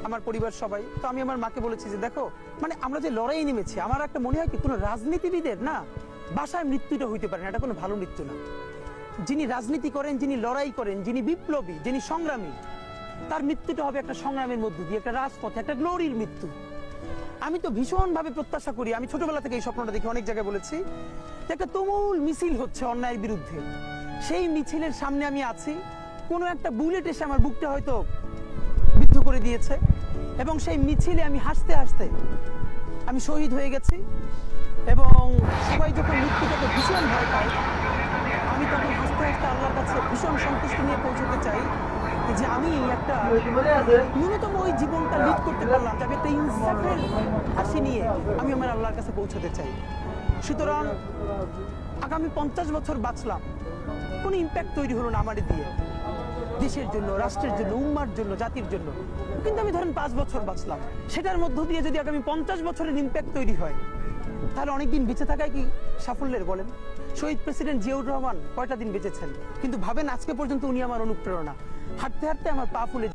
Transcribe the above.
আমার পরিবার সবাই। তো আমি আমার মাকে বলেছি যে দেখো, মানে আমরা যে লড়াই নেমেছি, আমার একটা মনে হয় কি কোনো রাজনীতিবিদের না বাসায় মৃত্যুটা হইতে পারে না, এটা কোনো ভালো মৃত্যু না। যিনি রাজনীতি করেন, যিনি লড়াই করেন, যিনি বিপ্লবী, যিনি সংগ্রামী, তার মৃত্যুটা হবে একটা সংগ্রামের মধ্য দিয়ে, একটা রাজপথে, একটা গ্লোরির মৃত্যু। আমি তো ভীষণভাবে প্রত্যাশা করি, আমি ছোটবেলা থেকে এই স্বপ্নটা দেখি, অনেক জায়গায় বলেছি, যে একটা তুমুল মিছিল হচ্ছে অন্যায়ের বিরুদ্ধে, সেই মিছিলের সামনে আমি আছি, কোনো একটা বুলেট এসে আমার বুকটা হয়তো বিদ্ধ করে দিয়েছে, এবং সেই মিছিলে আমি হাসতে হাসতে আমি শহীদ হয়ে গেছি। এবং সবাই যখন মৃত্যুটাকে ভীষণ ভয় পায়, আমি তখন হাসতে হাসতে আল্লাহর কাছে ভীষণ সন্তুষ্টি নিয়ে পৌঁছতে চাই যে আমি একটা ন্যূনতম ওই জীবনটা লিড করতে পারলাম, যে আমি একটা ইনসাফের হাসি নিয়ে আমি আমার আল্লাহর কাছে পৌঁছতে চাই। সুতরাং আগামী 50 বছর বাঁচলাম, কোনো ইম্প্যাক্ট তৈরি হলো না আমার দিয়ে, দেশের জন্য, রাষ্ট্রের জন্য, উম্মার জন্য, জাতির জন্য। কিন্তু আমি ধরেন 5 বছর বাঁচলাম, সেটার মধ্য দিয়ে যদি আগামী 50 বছরের ইম্প্যাক্ট তৈরি হয়, তাহলে অনেকদিন বেঁচে থাকায় কি সাফল্যের বলেন? শহীদ প্রেসিডেন্ট জিয়াউর রহমান কয়টা দিন বেঁচেছেন, কিন্তু ভাবেন আজকে পর্যন্ত উনি আমার অনুপ্রেরণা। হাঁটতে হাঁটতে আমার পা ফুলে